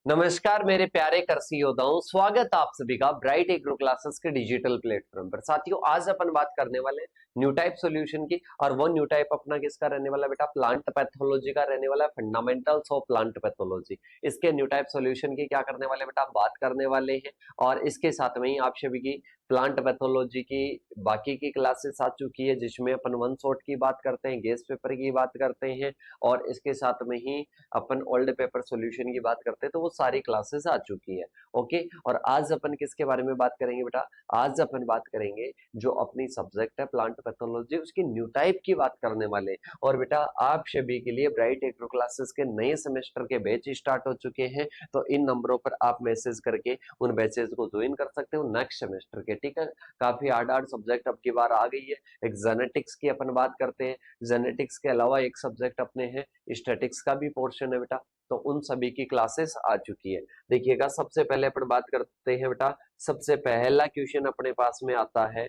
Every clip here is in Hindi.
नमस्कार मेरे प्यारे कृषि योद्धाओं, स्वागत आप सभी का ब्राइट एग्रो क्लासेस के डिजिटल प्लेटफॉर्म पर। साथियों, आज अपन बात करने वाले हैं न्यू टाइप सॉल्यूशन की। और वो न्यू टाइप अपना किसका रहने वाला बेटा? प्लांट पैथोलॉजी का रहने वाला है, फंडामेंटल्स ऑफ प्लांट पैथोलॉजी। इसके न्यू टाइप सॉल्यूशन की क्या करने वाले बेटा? बात करने वाले हैं। और इसके साथ में ही आप सभी की प्लांट पैथोलॉजी की बाकी की क्लासेस आ चुकी है, जिसमें अपन वन शॉट की बात करते हैं, गैस पेपर की बात करते हैं, और इसके साथ में ही अपन ओल्ड पेपर सॉल्यूशन की बात करते हैं। तो वो सारी क्लासेस आ चुकी है। ओके, और आज अपन किसके बारे में बात करेंगे बेटा? आज अपन बात करेंगे जो अपनी सब्जेक्ट है प्लांट पैथोलॉजी, उसकी न्यू टाइप की बात करने वाले हैं। और बेटा आप सभी के लिए ब्राइट एग्रो क्लासेस के नए सेमेस्टर के बैच स्टार्ट हो चुके हैं, तो इन नंबरों पर आप मैसेज करके उन बैचेस को ज्वाइन कर सकते हो नेक्स्ट सेमेस्टर के। ठीक है, काफी हार्ड हार्ड सब्जेक्ट अब की बार आ गई है। एक जेनेटिक्स की अपन बात करते हैं, जेनेटिक्स के अलावा एक सब्जेक्ट अपने हैं स्टैटिक्स का भी पोर्शन है बेटा। तो उन सभी की क्लासेस आ चुकी है। देखिएगा, सबसे पहले अपन बात करते हैं बेटा, सबसे पहला क्वेश्चन अपने पास में आता है,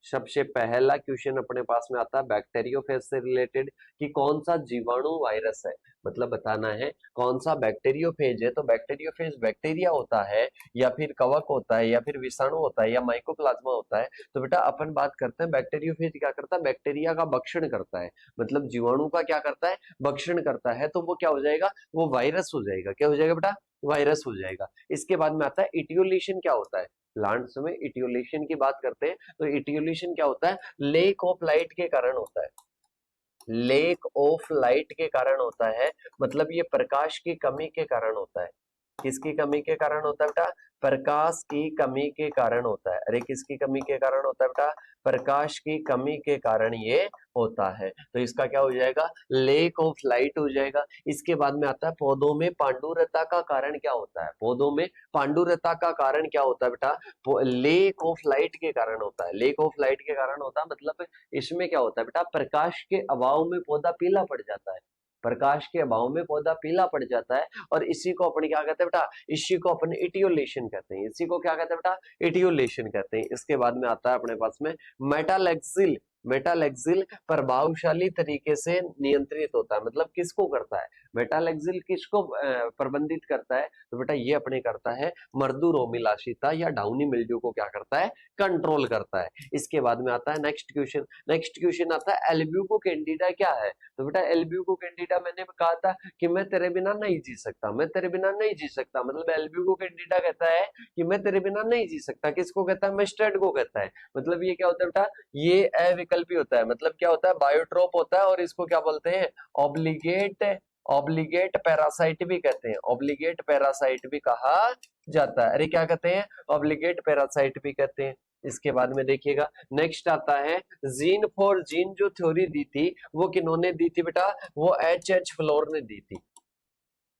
सबसे पहला क्वेश्चन अपने पास में आता है बैक्टीरियोफेज से रिलेटेड, कि कौन सा जीवाणु वायरस है। मतलब बताना है कौन सा बैक्टीरियोफेज है। तो बैक्टीरियोफेज बैक्टीरिया होता है, या फिर कवक होता है, या फिर विषाणु होता है, या माइकोप्लाज्मा होता है। तो बेटा अपन बात करते हैं बैक्टीरियोफेज क्या करता है? बैक्टीरिया का भक्षण करता है, मतलब जीवाणु का क्या करता है? भक्षण करता है। तो वो क्या हो जाएगा? वो वायरस हो जाएगा। क्या हो जाएगा बेटा? वायरस हो जाएगा। इसके बाद में आता है इटियोलेशन। क्या होता है? प्लांट्स में इटियोलेशन की बात करते हैं, तो इटियोलेशन क्या होता है? लेक ऑफ लाइट के कारण होता है। लेक ऑफ लाइट के कारण होता है, मतलब ये प्रकाश की कमी के कारण होता है। किसकी कमी के कारण होता है बेटा? प्रकाश की कमी के कारण होता है। अरे किसकी कमी के कारण होता है बेटा? प्रकाश की कमी के कारण ये होता है। तो इसका क्या हो जाएगा? लेक ऑफ लाइट हो जाएगा। इसके बाद में आता है पौधों में पांडुरता का कारण क्या होता है? पौधों में पांडुरता का कारण क्या होता है बेटा? लेक ऑफ लाइट के कारण होता है। लेक ऑफ लाइट के कारण होता है, मतलब इसमें क्या होता है बेटा? प्रकाश के अभाव में पौधा पीला पड़ जाता है। प्रकाश के अभाव में पौधा पीला पड़ जाता है, और इसी को अपन क्या कहते हैं बेटा? इसी को अपन इटियोलेशन कहते हैं। इसी को क्या कहते हैं बेटा? इटियोलेशन कहते हैं। इसके बाद में आता है अपने पास में मेटालेक्सिल। मेटालेक्सिल प्रभावशाली तरीके से नियंत्रित होता है, मतलब किसको करता है? मेटालेक्सिल किसको प्रबंधित करता है? तो बेटा ये अपने करता है मर्दूरोमिलाशिता या डाउनी मिल्ड्यू को क्या करता है? कंट्रोल करता है। इसके बाद में आता है नेक्स्ट क्वेश्चन। नेक्स्ट क्वेश्चन आता है एल्ब्यूको कैंडिडा क्या है? तो बेटा एल्ब्यूको कैंडिडा मैंने कहा था कि मैं तेरे बिना नहीं जी सकता, मैं तेरे बिना नहीं जी सकता। मतलब एल्ब्यूको कैंडिडा कहता है कि मैं तेरे बिना नहीं जी सकता। किसको कहता है? मस्टर्ड को कहता है। मतलब ये क्या होता है बेटा? ये अविकल्पी होता है। मतलब क्या होता है? बायोट्रोप होता है, और इसको क्या बोलते हैं? ऑब्लिगेट ऑब्लिगेट पैरासाइट भी कहते हैं। ऑब्लिगेट पैरासाइट भी कहा जाता है। अरे क्या कहते हैं? ऑब्लिगेट पैरासाइट भी कहते हैं। इसके बाद में देखिएगा नेक्स्ट आता है जीन फॉर जीन। जो थ्योरी दी थी वो किन्होंने दी थी बेटा? वो एच फ्लोर ने दी थी।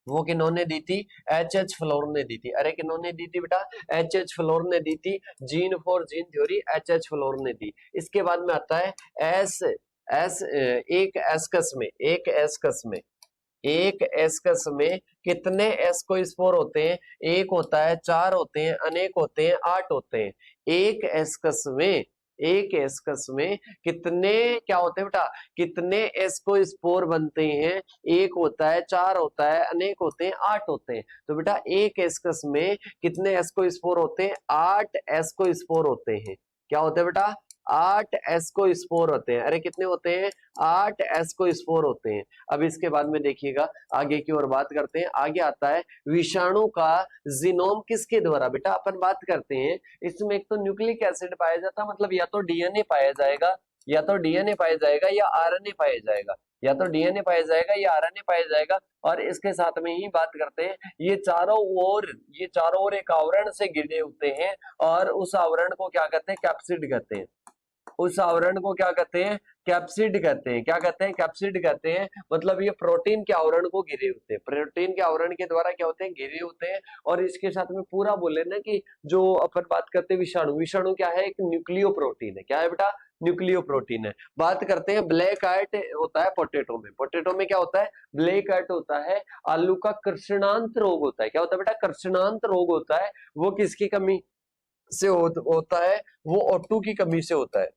वो किन्होंने दी थी? एच फ्लोर ने दी थी। अरे किन्होंने दी थी बेटा? एच फ्लोर ने दी थी। Gene for gene theory H floor ने दी। इसके बाद में आता है एस एस एक एस्कस में, एक एस्कस में कितने एस्कोस्पोर होते हैं? एक होता है, चार होते हैं, अनेक होते हैं, आठ होते हैं। एक एस्कस में, एक एस्कस में कितने क्या होते हैं बेटा? कितने एस्कोस्पोर बनते हैं? एक होता है, चार होता है, अनेक होते हैं, आठ होते हैं। तो बेटा एक एस्कस में कितने एस्कोस्पोर होते हैं? आठ एस्कोस्पोर होते हैं। क्या होते हैं बेटा? आठ एस्कोस्पोर होते हैं। अरे कितने होते हैं? आठ एस्कोस्पोर होते हैं। अब इसके बाद में देखिएगा आगे की ओर बात करते हैं। आगे आता है विषाणु का जीनोम किसके द्वारा? बेटा अपन बात करते हैं इसमें एक तो न्यूक्लिक एसिड पाया जाता है, मतलब या तो डीएनए पाया जाएगा, या तो डीएनए पाया जाएगा, या आरएनए पाया जाएगा, या तो डीएनए पाया जाएगा या आरएनए पाया जाएगा। और इसके साथ में ही बात करते हैं ये चारों ओर एक आवरण से घिरे होते हैं, और उस आवरण को क्या कहते हैं? कैप्सिड कहते हैं। उस आवरण को क्या कहते हैं? कैप्सिड कहते हैं। क्या कहते हैं? कैप्सिड कहते हैं। मतलब ये प्रोटीन के आवरण को घिरे होते हैं, प्रोटीन के आवरण के द्वारा क्या होते हैं? घिरे होते हैं। और इसके साथ में पूरा बोले ना कि जो अपन बात करते हैं विषाणु, विषाणु क्या है? एक न्यूक्लियो प्रोटीन है। क्या है बेटा? न्यूक्लियो प्रोटीन है। बात करते हैं ब्लैक हार्ट होता है पोटैटो में। पोटैटो में क्या होता है? ब्लैक हार्ट होता है। आलू का कृष्णांत रोग होता है। क्या होता है बेटा? कृष्णांत रोग होता है। वो किसकी कमी से होता है? वो O2 की कमी से होता है।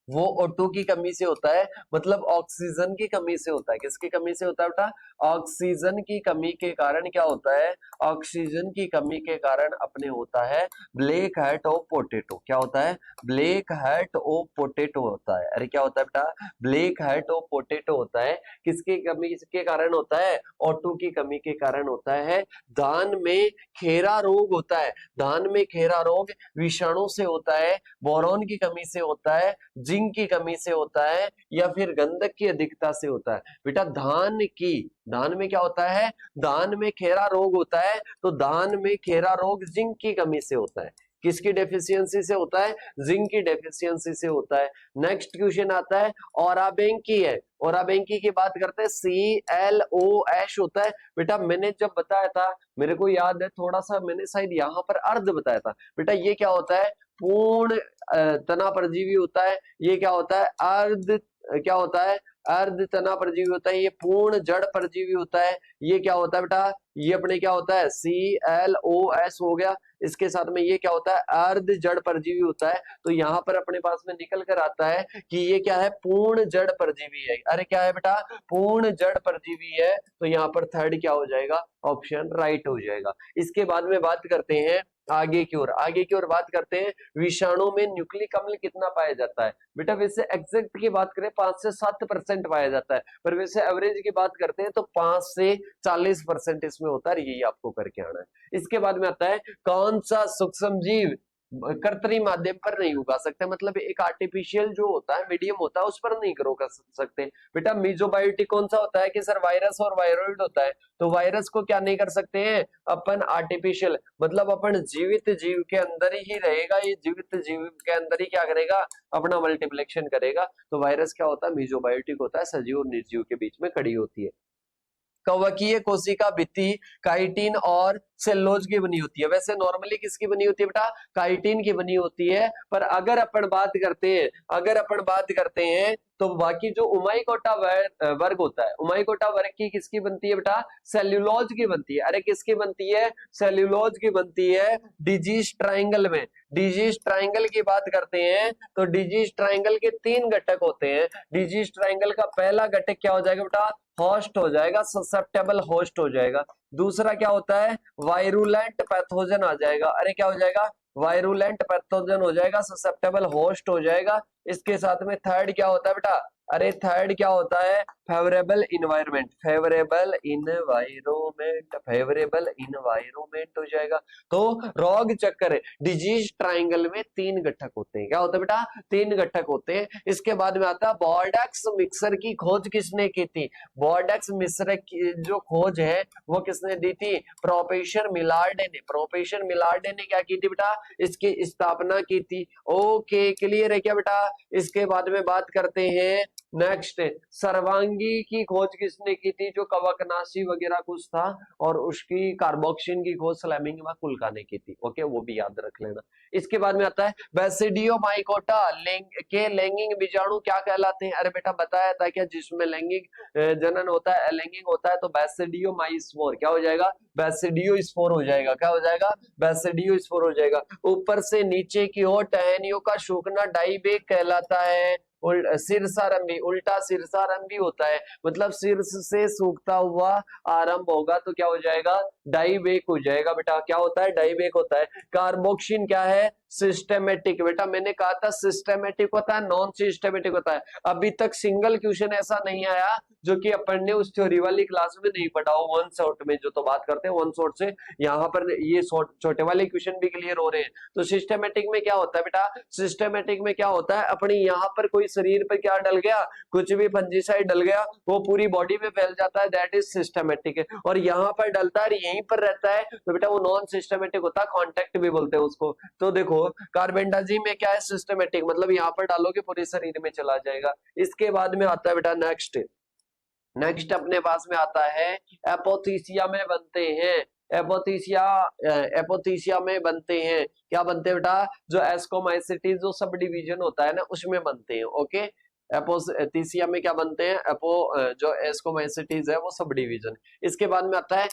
वो O2 की कमी से होता है, मतलब ऑक्सीजन की कमी से होता है। किसकी कमी से होता है बेटा? ऑक्सीजन की कमी के कारण क्या होता है? ऑक्सीजन की कमी के कारण अपने होता है ब्लैक हेड ऑफ पोटैटो। क्या होता है? ब्लैक हेड ऑफ पोटैटो होता है। अरे क्या होता है बेटा? ब्लैक हेड ऑफ पोटैटो होता है। किसकी कमी के कारण होता है? O2 की कमी के कारण होता है। धान में खेरा रोग होता है। धान में खेरा रोग विषाणु से होता है, बोरॉन की कमी से होता है, जिंक की कमी से होता है, या फिर गंधक की अधिकता से होता है। बेटा धान में क्या होता है? धान में खेरा रोग होता है, तो धान में खेरा रोग जिंक की कमी से होता है। किसकी डेफिशिएंसी से होता है? जिंक की डेफिशिएंसी से होता है। नेक्स्ट क्वेश्चन आता है ओराबेंकी है। ओराबेंकी की बात करते हैं, ClOH होता है। बेटा मैंने जब बताया था, मेरे को याद है थोड़ा सा, मैंने शायद यहाँ पर अर्ध बताया था। बेटा ये क्या होता है? पूर्ण तना परजीवी होता है। ये क्या होता है? क्या होता है? अर्ध तना परजीवी होता है। ये पूर्ण जड़ परजीवी होता है। ये क्या होता है बेटा? ये अपने क्या होता है? ClOS हो गया। इसके साथ में ये क्या होता है? अर्ध जड़ परजीवी होता है। तो यहाँ पर अपने पास में निकल कर आता है कि ये क्या है? पूर्ण जड़ परजीवी है। अरे क्या है बेटा? पूर्ण जड़ परजीवी है। तो यहाँ पर थर्ड क्या हो जाएगा? ऑप्शन राइट हो जाएगा। इसके बाद में बात करते हैं आगे की ओर बात करते हैं, विषाणु में न्यूक्लिक अम्ल कितना पाया जाता है? बेटा वैसे एग्जैक्ट की बात करें 5 से 7% पाया जाता है, पर वैसे एवरेज की बात करते हैं तो 5 से 40% इसमें होता है। यही आपको करके आना है। इसके बाद में आता है कौन सा सूक्ष्म जीव कृत्रिम माध्यम पर नहीं उगा सकते, मतलब एक आर्टिफिशियल जो होता है मीडियम होता है उस पर नहीं ग्रो कर सकते। बेटा मीजोबायोटिक कौन सा होता है? कि सर वायरस और वायरोइड होता है। तो वायरस को क्या नहीं कर सकते हैं अपन? आर्टिफिशियल, मतलब अपन जीवित जीव के अंदर ही रहेगा, ये जीवित जीव के अंदर ही क्या करेगा? अपना मल्टीप्लेक्शन करेगा। तो वायरस क्या होता है? मीजोबायोटिक होता है, सजीव और निर्जीव के बीच में खड़ी होती है। कवकीय कोशिका भित्ति काइटिन और सेल्लोज की बनी होती है। वैसे नॉर्मली किसकी बनी होती है बेटा? काइटिन की बनी होती है। पर अगर अपन बात करते हैं तो बाकी जो उमाइकोटा वर्ग होता है, उमाइकोटा वर्ग की किसकी बनती है बेटा? सेल्यूलोज की बनती है। अरे किसकी बनती है? सेल्यूलोज की बनती है। डिजीज ट्राइंगल में, डिजीज ट्राइंगल की बात करते हैं तो डिजीज ट्राइंगल के 3 घटक होते हैं। डिजीज ट्राइंगल का पहला घटक क्या हो जाएगा बेटा? होस्ट हो जाएगा, ससेप्टेबल होस्ट हो जाएगा। दूसरा क्या होता है? वायरुलेंट पैथोजन आ जाएगा। अरे क्या हो जाएगा? वायरुलेंट पैथोजन हो जाएगा, ससेप्टेबल होस्ट हो जाएगा। इसके साथ में थर्ड क्या होता है बेटा? अरे थर्ड क्या होता है? फेवरेबल इन्वायरमेंट, फेवरेबल इन्वायरमेंट हो जाएगा। तो रोग चक्कर डिजीज ट्राइंगल में 3 घटक होते हैं। क्या होता है बेटा? 3 घटक होते हैं। इसके बाद में आता है बॉर्डेक्स मिक्सर की खोज किसने की थी? बॉर्डेक्स मिक्सर की जो खोज है वो किसने दी थी? प्रोफेसर मिलार्डे ने। प्रोफेसर मिलार्डे ने क्या की थी बेटा? इसकी स्थापना की थी। ओके क्लियर है क्या बेटा? इसके बाद में बात करते हैं नेक्स्ट, सर्वांगी की खोज किसने की थी? जो कवकनाशी वगैरह कुछ था, और उसकी कार्बोक्सिन की खोज स्लैमिंग व कुल्का ने की थी। ओके वो भी याद रख लेना। इसके बाद में आता है बेसिडियोमाइकोटा के लैंगिक बीजाणु क्या कहलाते हैं? अरे बेटा बताया था क्या, जिसमें लैंगिक जनन होता है, लैंगिक होता है, तो बेसिडियोमाइस्पोर क्या हो जाएगा? बेसिडियोस्पोर हो जाएगा। क्या हो जाएगा? बेसिडियोस्पोर हो जाएगा। ऊपर से नीचे की ओर टहनियों का सूखना डाइबेक कहलाता है। शीर्षारंभी, उल्टा शीर्षारंभी होता है, मतलब शीर्ष से सूखता हुआ आरंभ होगा तो क्या हो जाएगा? डाइबेक हो जाएगा। बेटा क्या होता है? डाइबेक होता है। कार्बोक्सिन क्या है? सिस्टेमेटिक। बेटा मैंने कहा था सिस्टेमेटिक होता है, नॉन सिस्टेमेटिक होता है। अभी तक सिंगल क्वेश्चन ऐसा नहीं आया जो कि अपन ने उस थ्योरी वाली क्लास में नहीं पढ़ा हो। वन शॉट में जो तो बात करते हैं, वन शॉट से यहाँ पर ये छोटे वाले क्वेश्चन भी क्लियर हो रहे हैं। तो सिस्टेमेटिक में क्या होता है बेटा? सिस्टेमेटिक में क्या होता है? अपने यहाँ पर कोई शरीर पर क्या डल गया, कुछ भी फंजीसाइड डल गया, वो पूरी बॉडी में फैल जाता है, दैट इज सिस्टेमेटिक है। और यहाँ पर डलता है, यहीं पर रहता है, तो बेटा वो नॉन सिस्टेमेटिक होता है, कॉन्टेक्ट भी बोलते हैं उसको। तो देखो कार्बेंडाजिम में क्या है? सिस्टेमेटिक, मतलब यहाँ पर डालोगे पूरे शरीर में चला जाएगा। इसके बाद में आता है बेटा नेक्स्ट अपने पास में आता है एपोथीसिया में बनते हैं। एपोथीसिया में बनते हैं, क्या बनते हैं बेटा? जो एस्कोमाइसिटीज जो सब डिवीजन होता है ना, उसमें बनते हैं। ओके एपोथीसिया में क्या बनते हैं, जो एस्कोमाइसिटीज है वो सब डिवीजन। इसके बाद में आता है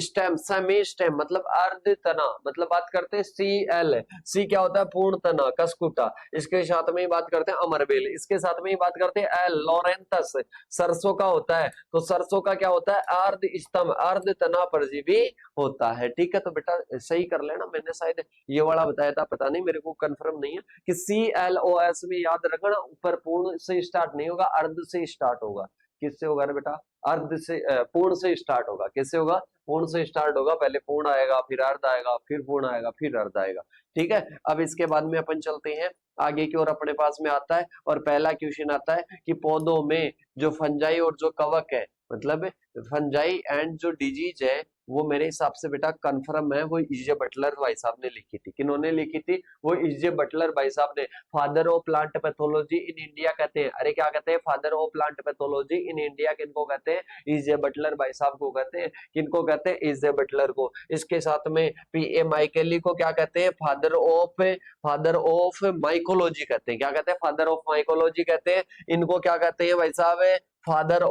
स्टेम, सेमी स्टेम मतलब अर्ध तना, मतलब बात करते हैं CL, सी क्या होता है पूर्ण तना कसकुटा, इसके साथ में ही बात करते हैं अमरबेल, इसके साथ में ही बात करते हैं L लॉरेंथस, सरसों का होता है, तो सरसों का क्या होता है अर्ध स्तंभ, अर्ध तना परजीवी होता है। ठीक है, तो बेटा सही कर लेना, मैंने शायद ये वाला बताया था, पता नहीं मेरे को कंफर्म नहीं है कि CLOS में याद रखना, ऊपर पूर्ण से स्टार्ट नहीं होगा, अर्ध से स्टार्ट होगा। किससे होगा ना बेटा, अर्ध से पूर्ण से स्टार्ट होगा। किससे होगा, पूर्ण से स्टार्ट होगा, पहले पूर्ण आएगा, फिर अर्ध आएगा, फिर पूर्ण आएगा, फिर अर्ध आएगा। ठीक है, अब इसके बाद में अपन चलते हैं आगे की ओर, अपने पास में आता है और पहला क्वेश्चन आता है कि पौधों में जो फंजाई और जो कवक है, मतलब फंजाई एंड जो डिजीज है, वो मेरे हिसाब से बेटा कंफर्म है, वो इजे बटलर भाई साहब ने लिखी थी। किन्होंने लिखी थी, वो इजे बटलर भाई साहब ने। Father of plant pathology in India कहते हैं, अरे क्या कहते हैं, father of plant pathology in India किनको कहते हैं, इजे बटलर भाई साहब को कहते हैं। किनको कहते हैं, इजे बटलर को। इसके साथ में PA माइकेली को क्या कहते हैं, फादर ऑफ माइकोलॉजी कहते हैं। क्या कहते हैं, फादर ऑफ माइकोलॉजी कहते हैं। इनको क्या कहते हैं भाई साहब, फादर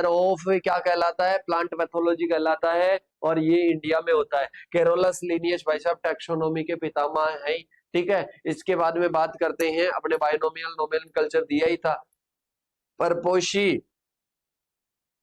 ऑफ क्या कहलाता है, प्लांट पैथोलॉजी कहलाता है, और ये इंडिया में होता है। कैरोलस लिनियस भाई साहब टैक्सोनॉमी के पितामह हैं। ठीक है, इसके बाद में बात करते हैं, अपने बायोनोमियल नोमेनक्लेचर दिया ही था।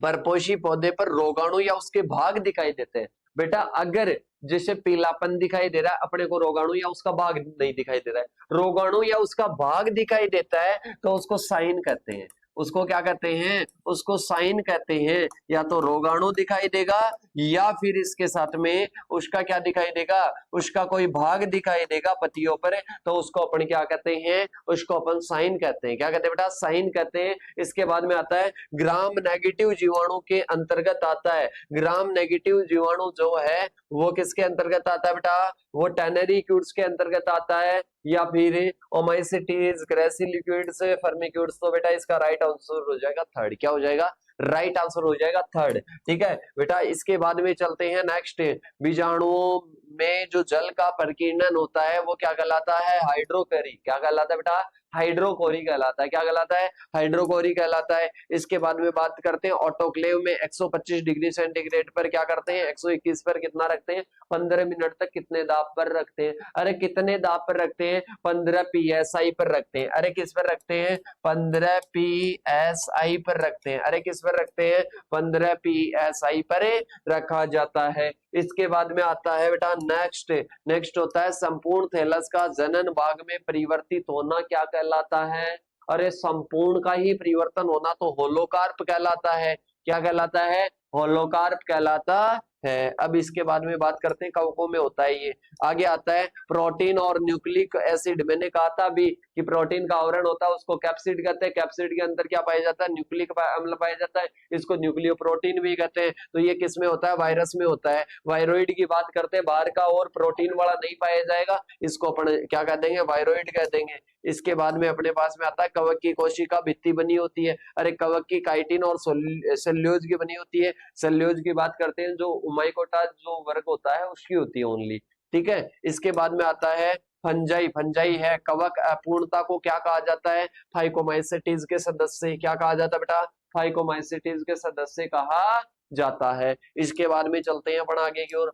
परपोषी पौधे पर रोगाणु या उसके भाग दिखाई देते हैं। बेटा अगर जैसे पीलापन दिखाई दे रहा है, अपने को रोगाणु या उसका भाग नहीं दिखाई दे रहा है, रोगाणु या उसका भाग दिखाई देता है तो उसको साइन कहते हैं। उसको क्या कहते हैं, उसको साइन कहते हैं। या तो रोगाणु दिखाई देगा, या फिर इसके साथ में उसका क्या दिखाई देगा, उसका कोई भाग दिखाई देगा पत्तियों पर, तो उसको अपन क्या कहते हैं, उसको अपन साइन कहते हैं। क्या कहते हैं बेटा, साइन कहते हैं। इसके बाद में आता है ग्राम नेगेटिव जीवाणु के अंतर्गत आता है। ग्राम नेगेटिव जीवाणु जो है वो किसके अंतर्गत आता है बेटा, वो टेनरिक्यूट्स के अंतर्गत आता है, या फिर ओमाइसिटीज, ग्रेसिलिक्यूट्स, फर्मिक्यूट्स। तो बेटा इसका राइट आंसर हो जाएगा थर्ड। क्या हो जाएगा, राइट आंसर हो जाएगा थर्ड। ठीक है बेटा, इसके बाद में चलते हैं नेक्स्ट। बीजाणुओं में जो जल का प्रकीर्णन होता है वो क्या कहलाता है, हाइड्रोकोरी। क्या कहलाता है बेटा, हाइड्रोकोरी कहलाता है। क्या कहलाता है, हाइड्रोकोरी कहलाता है। इसके बाद में बात करते हैं ऑटोक्लेव में 125 डिग्री सेंटीग्रेड पर क्या करते हैं, 121 पर कितना रखते हैं, 15 मिनट तक कितने दाब पर रखते हैं, अरे कितने दाब पर रखते हैं, 15 PSI पर रखते हैं। अरे किस पर रखते हैं, 15 PSI पर रखते हैं। अरे किस पर रखते हैं, 15 PSI पर रखा जाता है। इसके बाद में आता है बेटा नेक्स्ट होता है संपूर्ण थैलस का जनन भाग में परिवर्तित होना क्या कहलाता है। अरे संपूर्ण का ही परिवर्तन होना तो होलोकार्प कहलाता है। क्या कहलाता है, होलोकार्प कहलाता है। अब इसके बाद में बात करते हैं कवकों में होता है ये। आगे आता है प्रोटीन और न्यूक्लिक एसिड। मैंने कहा था भी कि प्रोटीन का आवरण होता है उसको कैप्सिड कहते हैं। कैप्सिड के अंदर क्या पाया जाता है, न्यूक्लिक अम्ल पाया जाता है, इसको न्यूक्लियोप्रोटीन भी कहते हैं। तो ये किस में होता है, वायरस में होता है। वायरोइड की बात करते हैं, बाहर का और प्रोटीन वाला नहीं पाया जाएगा, इसको अपन क्या कह देंगे, वायरोइड कह देंगे। इसके बाद में अपने पास में आता है कवक की कोशिका भित्ति बनी होती है। अरे कवक की काइटिन और सेल्यूलोज की बनी होती है। सेल्यूलोज की बात करते हैं जो उमाइकोटा जो वर्ग होता है उसकी होती है ओनली। ठीक है, इसके बाद में आता है फंजाई। फंजाई है कवक अपूर्णता को क्या कहा जाता है, फाइकोमाइसिटीज के सदस्य। क्या कहा जाता है बेटा, फाइकोमाइसिटीज के सदस्य कहा जाता है। इसके बाद में चलते हैं अपन आगे की ओर।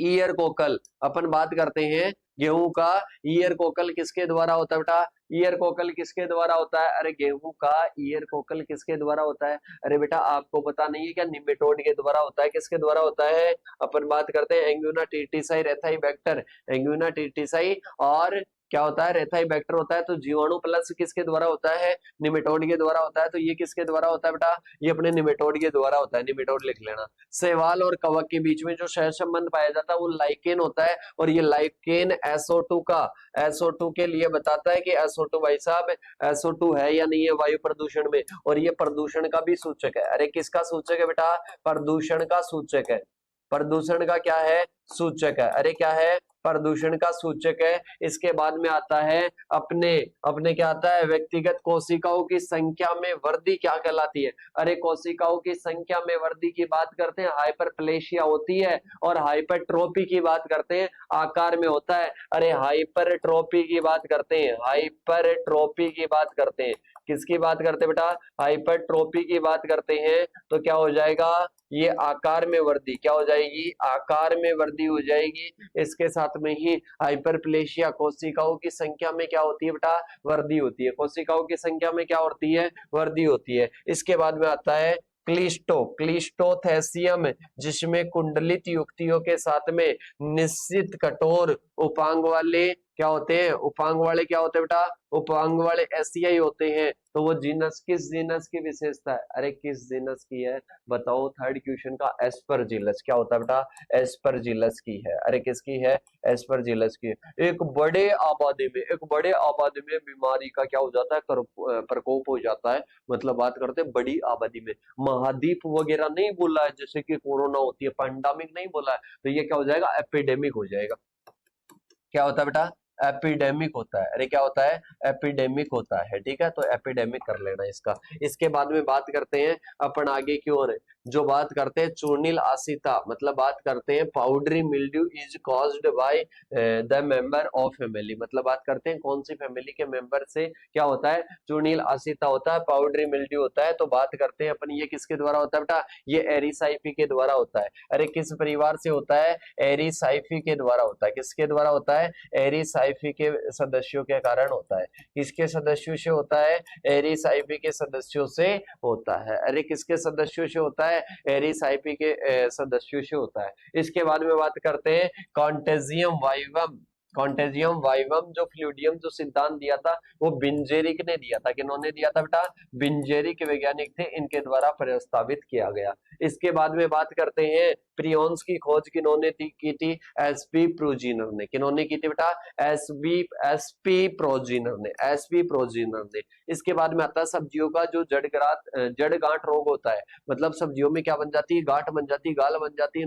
ईयर कोकल, अपन बात करते हैं गेहूं का ईयर कोकल किसके द्वारा होता है बेटा, ईयर कोकल किसके द्वारा होता है, अरे गेहूं का ईयर कोकल किसके द्वारा होता है, अरे बेटा आपको पता नहीं है क्या, निमेटोड के द्वारा होता है। किसके द्वारा होता है, अपन बात करते हैं एंग्यूना टिटिसाई रेथाई बैक्टर, एंग्यूना टिटिसाई और क्या होता है, रेथाई बैक्टर होता है। तो जीवाणु प्लस किसके द्वारा होता है, निमेटोड के द्वारा होता है। तो ये किसके द्वारा होता है बेटा, ये अपने निमेटोड के द्वारा होता है, निमेटोड लिख लेना। शैवाल और कवक के बीच में जो सह संबंध पाया जाता है वो लाइकेन होता है, और ये लाइकेन SO2 का, SO2 के लिए बताता है कि SO2 भाई साहब SO2 है या नहीं है वायु प्रदूषण में, और ये प्रदूषण का भी सूचक है। अरे किसका सूचक है बेटा, प्रदूषण का सूचक है। प्रदूषण का क्या है, सूचक है। अरे क्या है, प्रदूषण का सूचक है। इसके बाद में आता है अपने अपने क्या आता है, व्यक्तिगत कोशिकाओं की संख्या में वृद्धि क्या कहलाती है? अरे कोशिकाओं की संख्या में वृद्धि की बात करते हैं, हाइपरप्लेशिया होती है। और हाइपरट्रोफी की बात करते हैं, आकार में होता है। अरे हाइपरट्रोफी की बात करते हैं, हाइपरट्रोफी की बात करते हैं, किसकी बात करते हैं बेटा? हाइपरट्रोफी की बात करते हैं। तो क्या हो जाएगा, ये आकार में वृद्धि क्या हो जाएगी? आकार में वृद्धि हो जाएगी। इसके साथ में ही हाइपरप्लेशिया, कोशिकाओं की संख्या में क्या होती है बेटा? वृद्धि होती है। कोशिकाओं की संख्या में क्या होती है? वृद्धि होती है। इसके बाद में आता है क्लिस्टोथेसियम, जिसमें कुंडलित युक्तियों के साथ में निश्चित कठोर उपांग वाले क्या होते हैं? उपांग वाले क्या होते हैं बेटा? उपांग वाले एशियाई होते हैं। तो वो जीनस किस जीनस की विशेषता है? अरे किस जीनस की है बताओ? थर्ड क्वेश्चन का एस्परजिलस क्या होता है बेटा? एस्परजिलस की है। अरे किसकी है? एस्परजिलस की। एक बड़े आबादी में बीमारी का क्या हो जाता है? प्रकोप हो जाता है। मतलब बात करते हैं बड़ी आबादी में, महाद्वीप वगैरह नहीं बोला है, जैसे कि कोरोना होती है, पैंडेमिक नहीं बोला है। तो ये क्या हो जाएगा? एपिडेमिक हो जाएगा। क्या होता है बेटा? एपिडेमिक होता है। अरे क्या होता है? एपिडेमिक होता है। ठीक है, तो एपिडेमिक कर लेना इसका। इसके बाद में बात करते हैं अपन आगे की ओर, जो बात करते हैं चूर्णिल आसिता, मतलब बात करते हैं powdery mildew is caused by the member of family. मतलब बात करते हैं कौन सी फैमिली के मेंबर से क्या होता है? चूर्णिल आसिता होता है, पाउडरी मिल्ड्यू होता है। तो बात करते हैं अपन, ये किसके द्वारा होता है बेटा? ये एरिसाइफी के द्वारा होता है। अरे किस परिवार से होता है? एरिसाइफी के द्वारा होता है। किसके द्वारा होता है? एरिसाइफी के सदस्यों के कारण होता है। किसके सदस्यों से होता है? एरिसाइफी के सदस्यों से होता है। अरे किसके सदस्यों से होता है? एरिसाइफी के सदस्यों से होता है। इसके बाद में बात करते हैं कॉन्टेजियम वाइवम। कॉन्टेजियम वाइवम जो फ्लूडियम जो सिद्धांत दिया था, वो बिंजेरिक ने दिया था। किन्होंने दिया था बेटा? बिंजेरिक वैज्ञानिक थे, इनके द्वारा प्रस्तावित किया गया। इसके बाद में बात करते हैं प्रियोन्स की खोज किन्होंने की थी? एसपी प्रोजीनर ने। किन्होंने की थी बेटा? एसपी प्रोजीनर ने, एसपी प्रोजीनर ने। इसके बाद में आता है सब्जियों का जो जड़ गांठ रोग होता है। मतलब सब्जियों में क्या बन जाती है? गांठ बन जाती है, गाल बन जाती है,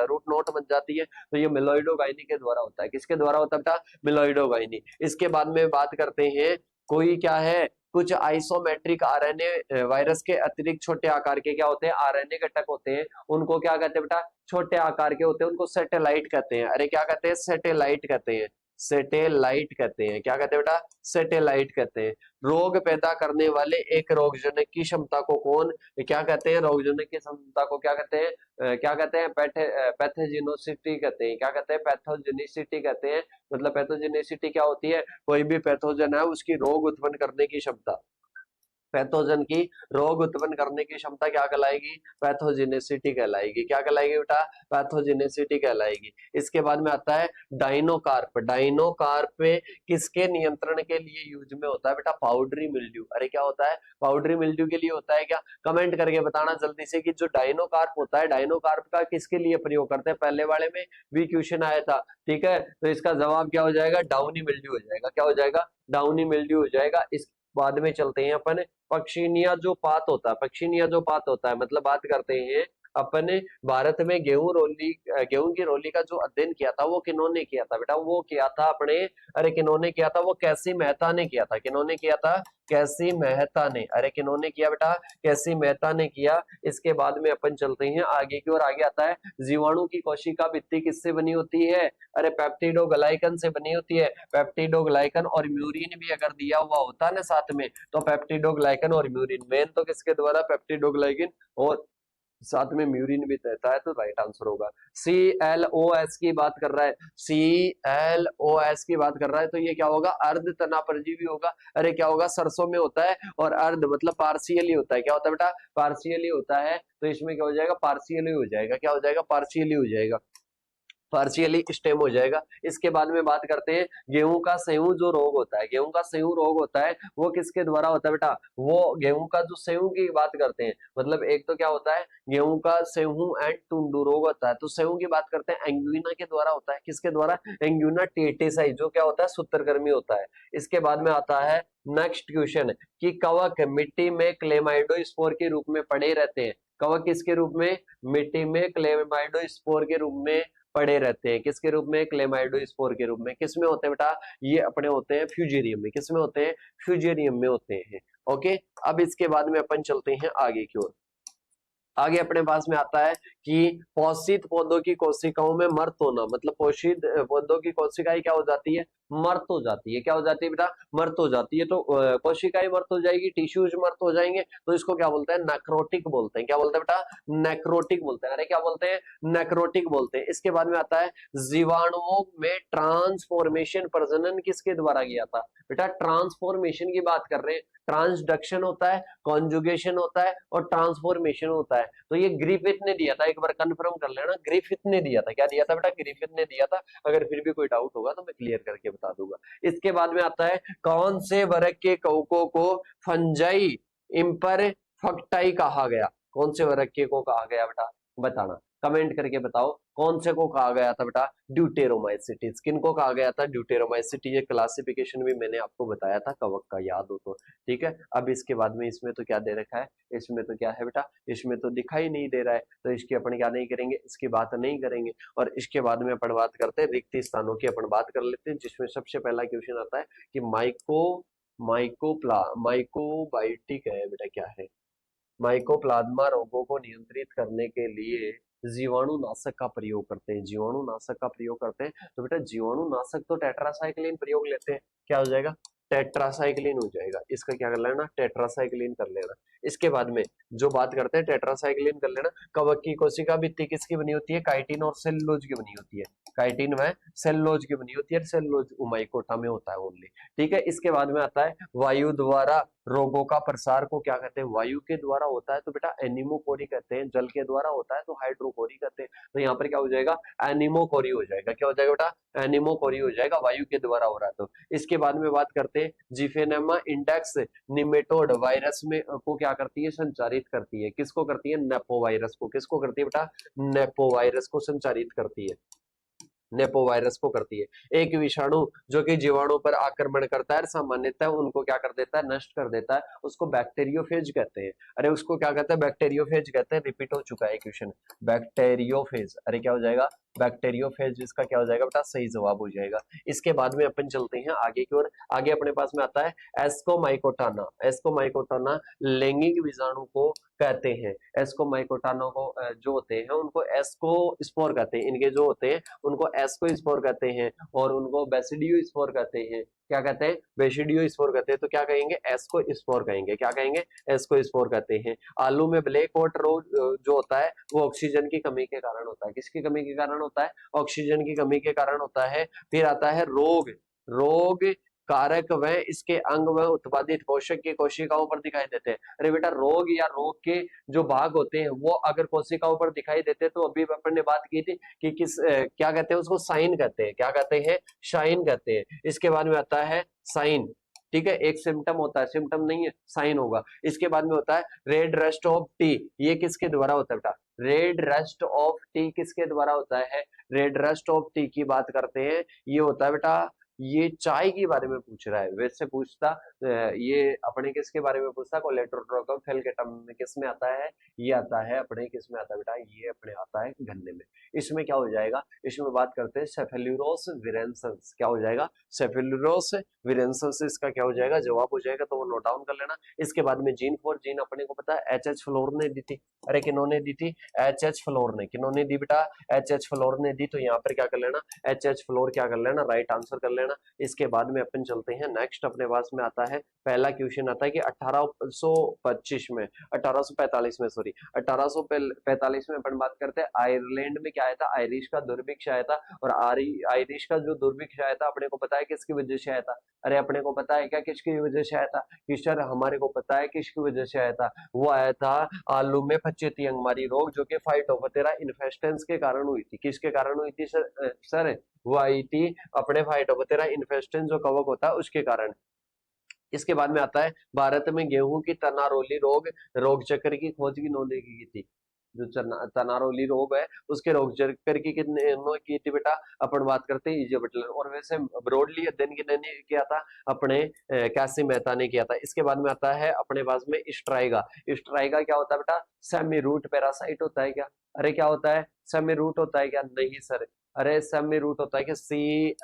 रूट नोट बन जाती है। तो ये मिलोइडोगाइनी के द्वारा होता है। किसके द्वारा होता है बेटा? मिलोइडोगाइनी। इसके बाद में बात करते हैं कोई क्या है, कुछ आइसोमेट्रिक आरएनए वायरस के अतिरिक्त छोटे आकार के क्या होते हैं? आरएनए घटक होते हैं। उनको क्या कहते हैं बेटा? छोटे आकार के होते हैं, उनको सैटेलाइट कहते हैं। अरे क्या कहते हैं? सैटेलाइट कहते हैं। सैटेलाइट कहते हैं। क्या कहते हैं बेटा? सैटेलाइट कहते हैं। रोग पैदा करने वाले एक रोगजनक की क्षमता को कौन क्या कहते हैं? रोगजनक की क्षमता को क्या कहते हैं? क्या कहते हैं? पैथोजेनिसिटी कहते हैं। क्या कहते हैं? पैथोजेनिसिटी कहते हैं। मतलब पैथोजेनिसिटी क्या होती है? कोई भी पैथोजन है उसकी रोग उत्पन्न करने की क्षमता, पैथोजन की रोग उत्पन्न करने की क्षमता क्या कहलाएगी? पैथोजेनिसिटी कहलाएगी। क्या कहलाएगी बेटा? पैथोजेनिसिटी कहलाएगी। इसके बाद में आता है डाइनोकार्प। डाइनोकार्प किसके नियंत्रण के लिए यूज में होता है बेटा? Powdery mildew. अरे क्या होता है? पाउडरी मिल्ड्यू के लिए होता है क्या? कमेंट करके बताना जल्दी से कि जो डाइनोकार्प होता है, डाइनोकार्प का किसके लिए प्रयोग करते हैं? पहले वाले में भी क्वेश्चन आया था। ठीक है, तो इसका जवाब क्या हो जाएगा? डाउनी मिल्ड्यू हो जाएगा। क्या हो जाएगा? डाउनी मिल्ड्यू हो जाएगा। इस बाद में चलते हैं अपन पक्षिनिया जो पात होता है। पक्षिनिया जो पात होता है, मतलब बात करते हैं अपने भारत में गेहूं की रोली का जो अध्ययन किया था वो किन्होंने किया था बेटा? वो किया था अपने, अरे किन्होंने किया था? वो कैसी मेहता ने किया था। किन्होंने किया था? कैसी मेहता ने। अरे किन्होंने किया बेटा? कैसी मेहता ने किया। इसके बाद में अपन चलते हैं आगे की ओर। आगे आता है जीवाणु की कोशिका भित्ति किससे बनी होती है? अरे पेप्टिडोग्लाइकन से बनी होती है। पेप्टिडोग्लाइकन और म्यूरिन भी अगर दिया हुआ होता है ना साथ में, तो पेप्टिडोग्लाइकन और म्यूरिन, मेन तो किसके द्वारा? पेप्टिडोग्लाइकन और साथ में म्यूरिन भी रहता है। तो राइट आंसर होगा CLOS की बात कर रहा है। CLOS की बात कर रहा है, तो ये क्या होगा? अर्ध तना परजीवी होगा। अरे क्या होगा? सरसों में होता है, और अर्ध मतलब पार्शियली होता है। क्या होता है बेटा? पार्शियली होता है। तो इसमें क्या हो जाएगा? पार्शियली हो जाएगा। क्या हो जाएगा? पार्शियली हो जाएगा, पार्शियली स्टेम हो जाएगा। इसके बाद में बात करते हैं गेहूं का सेहू जो रोग होता है। गेहूं का सेहू रोग होता है, वो किसके द्वारा होता है बेटा? वो गेहूं का जो सेहू की बात करते हैं, मतलब एक तो क्या होता है? गेहूं का सेहू एंड टुंडू रोग होता है। तो सेहू की बात करते हैं, एंग्विना के द्वारा होता है। किसके द्वारा? एंग्विना टेटेसाई, जो क्या होता है? सूत्रकृमि होता है। इसके बाद में आता है नेक्स्ट क्वेश्चन कि कवक मिट्टी में क्लेमाइडोस्पोर के रूप में पड़े रहते हैं। कवक किसके रूप में? मिट्टी में क्लेमाइडोस्पोर के रूप में पड़े रहते हैं, किसके रूप में, क्लेमाइडोस्पोर के रूप में। किसमें होते हैं बेटा, ये अपने होते हैं फ्यूजेरियम में। किसमें होते हैं, फ्यूजेरियम में होते हैं। ओके, अब इसके बाद में अपन चलते हैं आगे की ओर। आगे अपने पास में आता है कि पोषित पौधों की कोशिकाओं में मर्त होना, मतलब पोषित पौधों की कोशिकाएं क्या हो जाती है, मर्त हो जाती है। क्या हो जाती है बेटा, मर्त हो जाती है। तो कोशिकाएं मर्त हो जाएगी, टिश्यूज मर्त हो जाएंगे, तो इसको क्या बोलते हैं, नेक्रोटिक बोलते हैं। क्या बोलते हैं बेटा, नेक्रोटिक बोलते हैं। अरे क्या बोलते हैं, नेक्रोटिक बोलते हैं। इसके बाद में आता है जीवाणुओं में ट्रांसफॉर्मेशन, प्रजनन किसके द्वारा किया था बेटा, ट्रांसफॉर्मेशन की बात कर रहे हैं। ट्रांसडक्शन होता है, कॉन्जुगेशन होता है और ट्रांसफॉर्मेशन होता है। तो ये ग्रिफिथ ने दिया था, एक बार कंफर्म कर लेना, ग्रिफिथ ने दिया था। क्या दिया था बेटा, ग्रिफिथ ने दिया था। अगर फिर भी कोई डाउट होगा तो मैं क्लियर करके बता दूंगा। इसके बाद में आता है कौन से वर्ग के कवकों को फंजाई इम्परफेक्टाई कहा गया, कौन से वर्ग के को कहा गया बेटा, बताना, कमेंट करके बताओ कौन से को कहा गया था बेटा, ड्यूटेरोमाइसिटीज। किनको कहा गया था, ड्यूटेरोमाइसिटी। ये क्लासिफिकेशन भी मैंने आपको बताया था कवक का, याद हो तो। ठीक है, अब इसके बाद में इसमें तो क्या दे रखा है, इसमें तो क्या है बेटा, इसमें तो दिखाई नहीं दे रहा है, तो इसकी अपन क्या नहीं करेंगे, इसकी बात नहीं करेंगे। और इसके बाद में अपन बात करते हैं रिक्त स्थानों की, अपन बात कर लेते हैं, जिसमें सबसे पहला क्वेश्चन आता है कि माइकोबायोटिक है बेटा, क्या है, माइकोप्लाज्मा रोगों को नियंत्रित करने के लिए जीवाणुनाशक का प्रयोग करते हैं। जीवाणुनाशक का प्रयोग करते हैं, तो बेटा जीवाणुनाशक तो टेट्रासाइक्लिन प्रयोग लेते हैं। क्या हो जाएगा, टेट्रासाइक्लिन हो जाएगा। इसका क्या कर लेना, टेट्रासाइक्लिन कर लेना। इसके बाद में जो बात करते हैं टेट्रासाइक्लिन कर लेना। कवक की कोशिका भित्ति किसकी बनी होती है, काइटिन और सेलुलोज की बनी होती है। काइटिन व सेलुलोज की बनी होती है, सेलुलोज माइकोटा में होता है ओनली। ठीक है, इसके बाद में आता है वायु द्वारा रोगों का प्रसार को क्या कहते हैं, वायु के द्वारा होता है तो बेटा एनिमोकोरी कहते हैं। जल के द्वारा होता है तो हाइड्रोकोरी कहते हैं। तो यहाँ पर क्या हो जाएगा, एनिमोकोरी हो जाएगा। क्या हो जाएगा बेटा, एनिमोकोरी हो जाएगा, वायु के द्वारा हो रहा है तो। इसके बाद में बात करते हैं जिफेनेमा इंडेक्स निमेटोड वायरस में को क्या करती है, संचारित करती है। किसको करती है, नेपो वायरस को। किसको करती है बेटा, नेपो वायरस को संचारित करती है, नेपो वायरस को करती है। एक विषाणु जो कि जीवाणु पर आक्रमण करता है, सामान्यतः उनको क्या कर देता है, नष्ट कर देता है, उसको बैक्टीरियोफेज कहते हैं। अरे उसको क्या कहते हैं, बैक्टीरियोफेज कहते हैं। रिपीट हो चुका है क्वेश्चन, बैक्टीरियोफेज। अरे क्या हो जाएगा, बैक्टीरियोफेज। इसका क्या हो जाएगा बेटा, सही जवाब हो जाएगा। इसके बाद में अपन चलते हैं आगे की ओर। आगे अपने पास में आता है एस्कोमाइकोटाना। एस्कोमाइकोटाना लैंगिक बीजाणु को कहते हैं। एस्कोमाइकोटाना को जो होते हैं उनको एस्को स्पोर कहते हैं। इनके जो होते हैं उनको एस्को स्पोर कहते हैं और उनको बेसिडियो स्पोर कहते हैं। क्या कहते हैं, बेसिडियो स्पोर कहते हैं। तो क्या कहेंगे, एस्को स्पोर कहेंगे। क्या कहेंगे, एस्को स्पोर कहते हैं। आलू में ब्लैक वॉट रोग जो होता है वो ऑक्सीजन की कमी के कारण होता है। किसकी कमी के कारण होता है, ऑक्सीजन की कमी के कारण होता है। फिर आता है रोग, रोग कारक व इसके अंग व उत्पादित पोषक की कोशिकाओं पर दिखाई देते हैं। अरे बेटा रोग या रोग के जो भाग होते हैं वो अगर कोशिकाओं पर दिखाई देते हैं, तो अभी अपन ने बात की थी कि क्या कहते हैं उसको, साइन कहते हैं। क्या कहते हैं, शाइन कहते हैं। इसके बाद में आता है साइन। ठीक है, एक सिम्टम होता है, सिम्टम नहीं है, साइन होगा। इसके बाद में होता है रेड रस्ट ऑफ टी। ये किसके द्वारा होता है बेटा, रेड रस्ट ऑफ टी किसके द्वारा होता है, रेड रस्ट ऑफ टी की बात करते हैं। ये होता है बेटा, ये चाय के बारे में पूछ रहा है, वैसे पूछता ये अपने किसके बारे में पूछता, कोलेटोट्रोकम फेलकेटम में किस में आता है, ये आता है अपने किस में आता है बेटा, ये अपने आता है गन्ने में। इसमें क्या हो जाएगा, इसमें बात करते हैं सेफेलुरोस विरेंसेंस। क्या हो जाएगा, सेफेलुरोस विरेंसेंस। इसका क्या हो जाएगा, जवाब हो जाएगा, तो वो नोट डाउन कर लेना। इसके बाद में जीन फॉर जीन अपने को पता है एच फ्लोर ने दी थी। अरे किन्होंने दी थी, एच फ्लोर ने। किन्होंने दी बेटा, एच फ्लोर ने दी। तो यहाँ पर क्या कर लेना, एच फ्लोर क्या कर लेना, राइट आंसर कर लेना। इसके बाद में अपन चलते हैं नेक्स्ट। अपने पास में आता है पहला क्वेश्चन आता है कि 1825 में 1845 में सॉरी 1845 में अपन बात करते हैं आयरलैंड में क्या आया था, आयरिश का दुर्भिक्ष आया था। और आयरिश का जो दुर्भिक्ष आया था अपने को पता है किसकी वजह से आया था, अरे अपने को पता है क्या किसकी वजह से आया था, कि सर हमारे को पता है किसकी वजह से आया था। वो आया था आलू में फचेती अंगमारी रोग, जो कि फाइटोप्थेरा इन्फेस्टेंस के कारण हुई थी। किसके कारण हुई थी सर वो आई थी अपने फाइटोप्थेरा इन्फेस्टेंस जो कवक होता है उसके कारण। इसके बाद में आता है भारत में गेहूं की तनारोली रोग चक्र की खोज किन्होंने की थी। जो तनारोली रोग है उसके रोग चक्र की कितने की थी बेटा, अपन बात करते हैं इजे बटलर। और वैसे ब्रॉडली अध्ययन किन्होंने किया था, अपने कैसी मेहता ने किया था। इसके बाद में आता है अपने पास में स्ट्राइगा। स्ट्राइगा क्या होता है बेटा, सेमी रूट पैरासाइट होता है क्या, अरे क्या होता है, सेमी रूट होता है क्या, नहीं सर। अरे सेमी रूट होता है कि ClOS,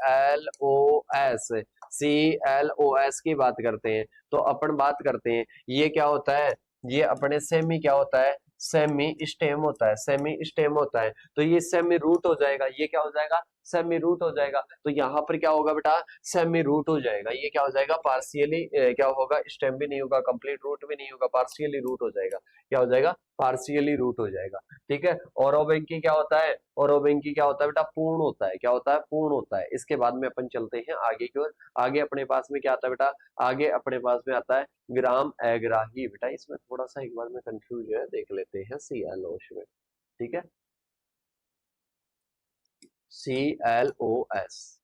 ClOS की बात करते हैं। तो अपन बात करते हैं ये क्या होता है, ये अपने सेमी क्या होता है, सेमी स्टेम होता है, सेमी स्टेम होता है। तो ये सेमी रूट हो जाएगा, ये क्या हो जाएगा, सेमी रूट हो जाएगा। तो यहाँ पर क्या होगा बेटा, सेमी रूट हो जाएगा। ये क्या हो जाएगा, पार्शियली क्या होगा, स्टेम भी नहीं होगा, कंप्लीट रूट भी नहीं होगा, पार्शियली रूट हो जाएगा। क्या हो जाएगा, पार्शियली रूट हो जाएगा। ठीक है। औरोबैंकी क्या होता है, औरोबैंकी क्या होता है बेटा, पूर्ण होता है। क्या होता है, पूर्ण होता है। इसके बाद में अपन चलते हैं आगे की ओर। आगे अपने पास में क्या आता है बेटा, आगे अपने पास में आता है ग्राम एग्राही। बेटा इसमें थोड़ा सा एक बार में कंफ्यूज है, देख लेते हैं ClOS में। ठीक है, ClOS।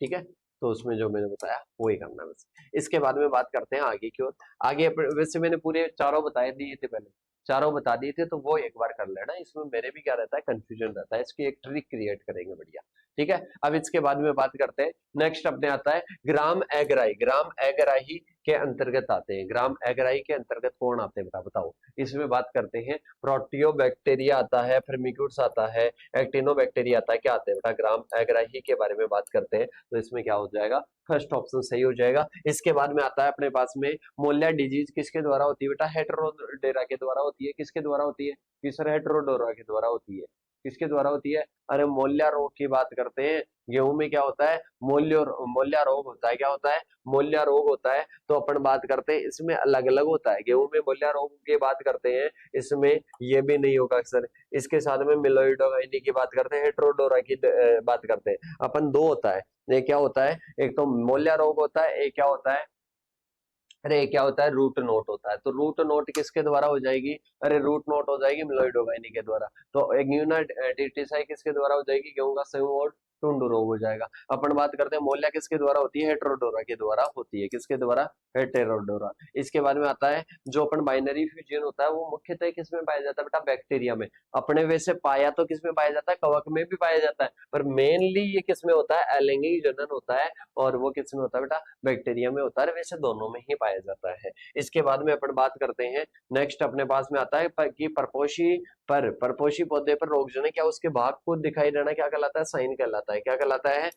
ठीक है, तो उसमें जो मैंने बताया वही करना है बस। इसके बाद में बात करते हैं आगे की ओर। आगे वैसे मैंने पूरे चारों बता दिए थे पहले, चारों बता दिए थे, तो वो एक बार कर लेना। इसमें मेरे भी क्या रहता है, कंफ्यूजन रहता है, इसकी एक ट्रिक क्रिएट करेंगे बढ़िया। ठीक है, अब इसके बाद में बात करते हैं, नेक्स्ट अपने आता है ग्राम एगराई। ग्राम एगराही के अंतर्गत आते हैं, ग्राम एगराई के अंतर्गत कौन आते हैं बेटा बताओ। इसमें बात करते हैं प्रोटियोबैक्टीरिया आता है, फर्मिक्यूट्स आता है, एक्टिनोबैक्टीरिया आता है। क्या आते हैं बेटा, ग्राम एगराही के बारे में बात करते हैं। तो इसमें क्या हो जाएगा, फर्स्ट ऑप्शन सही हो जाएगा। इसके बाद में आता है अपने पास में मोलिया डिजीज, किसके द्वारा होती है बेटा, हेटेरोडोरा के द्वारा होती है। किसके द्वारा होती है, तीसरा हेटेरोडोरा के द्वारा होती है। किसके द्वारा होती है, अरे मोलिया रोग की बात करते हैं। गेहूं में क्या होता है, मोलिया रोग होता है। क्या होता है, मोलिया रोग होता है। तो अपन बात करते हैं, इसमें अलग अलग होता है। गेहूं में मोलिया रोग की बात करते हैं, इसमें ये भी नहीं होगा अक्सर। इसके साथ में मिलोइडोगाइनी की बात करते हैं, हेटेरोडोरा की बात करते हैं। अपन दो होता है, एक क्या होता है, एक तो मोलिया रोग होता है, एक क्या होता है, अरे क्या होता है, रूट नोट होता है। तो रूट नोट किसके द्वारा हो जाएगी, अरे रूट नोट हो जाएगी मिलोइडोगाइनी के द्वारा। तो एग्यूनाइटिसाई किसके द्वारा हो जाएगी, गेहूं का सेहू और टुंडू रोग हो जाएगा। अपन बात करते हैं मोलिया किसके द्वारा होती है, हेटेरोडोरा के द्वारा होती है। किसके द्वारा, हेटेरोडोरा। इसके बाद में आता है जो अपन बाइनरी फ्यूजन होता है, वो मुख्यतः किसमें पाया जाता है बेटा, बैक्टीरिया में। अपने वैसे पाया तो किसमें पाया जाता है, कवक में भी पाया जाता है, पर मेनली ये किसमें होता है, अलैंगिक जनन होता है। और वो किसमें होता है बेटा, बैक्टीरिया में होता है। वैसे दोनों में ही पाया जाता है। इसके बाद में अपन बात करते हैं, नेक्स्ट अपने पास में आता है कि परपोषी पौधे पर रोगजनक क्या उसके भाग को दिखाई देना क्या कहलाता है, साइन कहलाता है। क्या कहलाता है,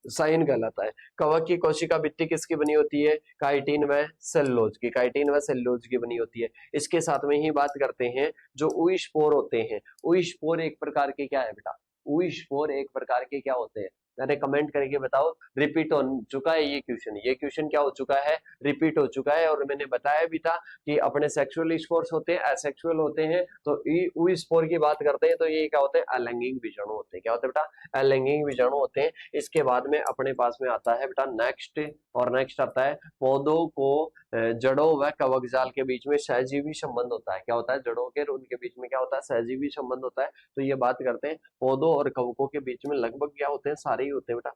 साइन कहलाता है। कवक की कोशिका भित्ति किसकी बनी होती है, काइटिन व सेलुलोज की, काइटिन व सेलुलोज की बनी होती है। इसके साथ में ही बात करते हैं जो उई स्पोर होते हैं। उई स्पोर एक प्रकार के क्या है बेटा, उई स्पोर एक प्रकार के क्या होते हैं, अरे कमेंट करके बताओ। रिपीट हो चुका है ये क्वेश्चन क्या हो चुका है, रिपीट हो चुका है। और मैंने बताया भी था कि अपने सेक्सुअल स्पोर्स होते हैं, एसेक्सुअल होते हैं। तो ई स्पोर की बात करते हैं तो ये क्या होते हैं, अलैंगिक बीजाणु होते हैं। क्या होते हैं बेटा, अलैंगिक बीजाणु होते हैं। इसके बाद में अपने पास में आता है बेटा नेक्स्ट, और नेक्स्ट आता है पौधों को जड़ों व कवक जाल के बीच में सहजीवी संबंध होता है। क्या होता है, जड़ों के उनके बीच में क्या होता है, सहजीवी संबंध होता है। तो ये बात करते हैं पौधों और कवकों के बीच में लगभग क्या होते हैं, सारे ही होते हैं बेटा,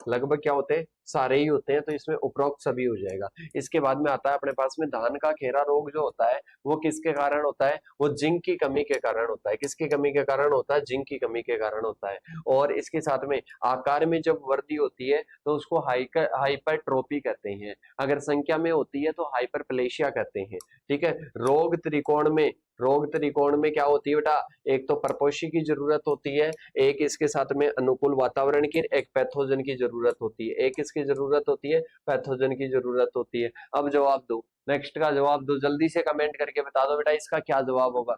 लगभग क्या होते हैं, सारे ही होते हैं। तो इसमें उपरोक्त सभी हो जाएगा। इसके बाद में आता है अपने पास में धान का खेरा रोग जो होता है, वो किसके कारण होता है, वो जिंक की कमी के कारण होता है। किसकी कमी के कारण होता है, जिंक की कमी के कारण होता है। और इसके साथ में आकार में जब वृद्धि होती है तो उसको हाइपरट्रोपी कहते हैं। अगर संख्या में होती है तो हाइपरप्लेशिया कहते हैं। ठीक है। रोग त्रिकोण में क्या होती है बेटा, एक तो परपोषी की जरूरत होती है, एक इसके साथ में अनुकूल वातावरण की, एक पैथोजन की जरूरत होती है। एक इसकी जरूरत होती है, पैथोजन की जरूरत होती है। अब जवाब दो, नेक्स्ट का जवाब दो, जल्दी से कमेंट करके बता दो बेटा इसका क्या जवाब होगा।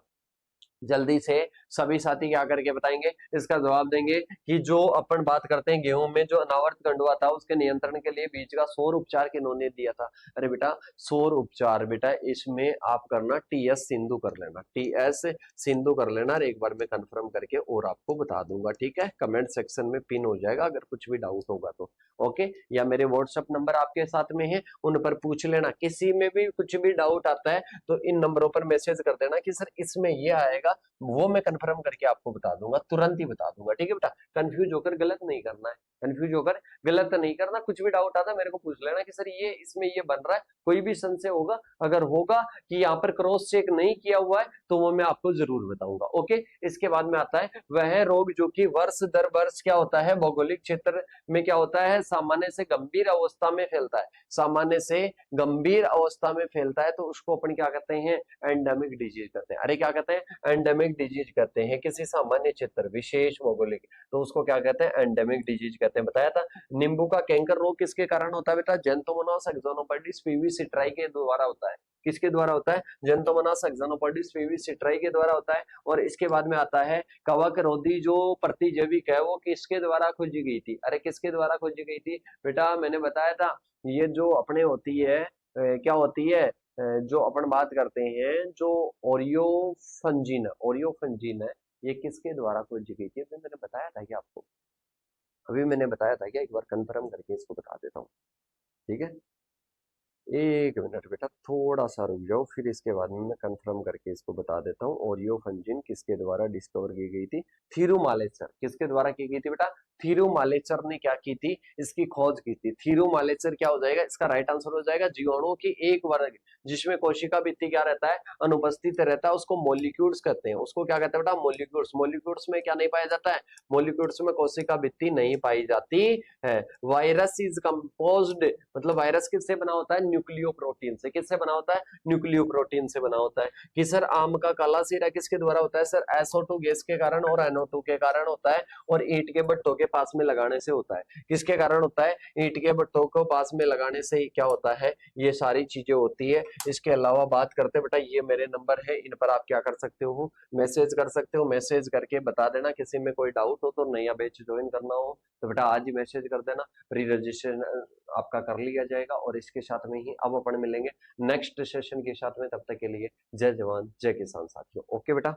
जल्दी से सभी साथी क्या करके बताएंगे, इसका जवाब देंगे कि जो अपन बात करते हैं गेहूं में जो अनावर्त कंडुआ था उसके नियंत्रण के लिए बीज का सौर उपचार किन्होंने दिया था। अरे बेटा सौर उपचार, बेटा इसमें आप करना TS सिंधु कर लेना, TS सिंधु कर लेना। और एक बार मैं कंफर्म करके और आपको बता दूंगा। ठीक है, कमेंट सेक्शन में पिन हो जाएगा अगर कुछ भी डाउट होगा तो। ओके, या मेरे व्हाट्सएप नंबर आपके साथ में है, उन पर पूछ लेना। किसी में भी कुछ भी डाउट आता है तो इन नंबरों पर मैसेज कर देना कि सर इसमें ये आएगा, वो मैं कंफर्म करके आपको बता दूंगा, तुरंत ही बता दूंगा। ठीक है बेटा, कंफ्यूज होकर गलत नहीं करना है, कंफ्यूज होकर गलत नहीं करना। कुछ भी डाउट आता है मेरे को पूछ लेना कि सर ये इसमें ये बन रहा है, कोई भी संशय होगा, अगर होगा कि यहाँ पर क्रॉस चेक नहीं किया हुआ है तो वो मैं आपको जरूर बताऊंगा। ओके, इसके बाद में आता है वह रोग जो कि वर्ष दर वर्ष क्या होता है, भौगोलिक क्षेत्र में क्या होता है, सामान्य से गंभीर अवस्था में फैलता है। सामान्य से गंभीर अवस्था में फैलता है तो उसको अपन क्या कहते हैं, एंडेमिक डिजीज कहते हैं। अरे क्या कहते हैं, एंडेमिक डिजीज कहते हैं किसी सामान्य क्षेत्र विशेष भौगोलिक, तो उसको क्या कहते हैं, एंडेमिक डिजीज कहते हैं। बताया था। नींबू का कैंकर रोग किसके कारण होता है बेटा, जेंथोमोनास एक्सोनोपर्डिस पीवी सिट्राई के द्वारा होता है। किसके द्वारा होता है, जेंथोमोनास एक्सोनोपर्डिस पीवी सिट्राई के द्वारा होता है। और इसके बाद में आता है कवक रोधी जो प्रतिजैविक है वो किसके द्वारा खोजी गई थी, अरे किसके द्वारा खोजी गई थी बेटा, मैंने बताया था ये जो अपने होती है क्या होती है, जो अपन बात करते हैं जो ओरियो फंजीन है, ये किसके द्वारा खोजी गई थी, अभी मैंने बताया था क्या आपको, अभी मैंने बताया था क्या, एक बार कंफर्म करके इसको बता देता हूँ। ठीक है, एक मिनट बेटा, थोड़ा सा रुक जाओ, फिर इसके बाद में मैं कंफर्म करके इसको बता देता हूँ। ओरियो फंजिन किसके द्वारा डिस्कवर की गई थी, थीरू मालेचर किसके द्वारा की गई थी बेटा, थीरू मालेचर ने क्या की थी, इसकी खोज की थी। थीरू मालेचर क्या हो जाएगा, इसका राइट आंसर हो जाएगा जीवाणुओं की एक वर्ग जिसमें कोशिका भित्ति क्या रहता है, अनुपस्थित रहता है, उसको मोलिक्यूल्स कहते हैं। उसको क्या कहते हैं बेटा, मोलिक्यूल्स। मोलिक्यूल्स में क्या नहीं पाया जाता है, मोलिक्यूल्स में कोशिका भित्ति नहीं पाई जाती है। वायरस इज कंपोज्ड, मतलब वायरस किससे बना होता है, न्यूक्लियो प्रोटीन से। किससे बना होता है, न्यूक्लियो प्रोटीन से बना होता है। कि सर आम का काला सिरा किसके द्वारा होता है, सर SO2 गैस के कारण और NO2 के कारण होता है, और ईंट के भट्टों के पास में लगाने से होता है। किसके कारण होता है, ईंट के भट्टों को पास में लगाने से ही क्या होता है, ये सारी चीजें होती है। इसके अलावा बात करते बेटा, ये मेरे नंबर है, इन पर आप क्या कर सकते हो, मैसेज कर सकते हो। मैसेज करके बता देना किसी में कोई डाउट हो, तो नया बैच ज्वाइन करना हो तो बेटा आज ही मैसेज कर देना, प्री रजिस्ट्रेशन आपका कर लिया जाएगा। और इसके साथ में ही अब अपन मिलेंगे नेक्स्ट सेशन के साथ में, तब तक के लिए जय जवान जय किसान साथियों। ओके बेटा।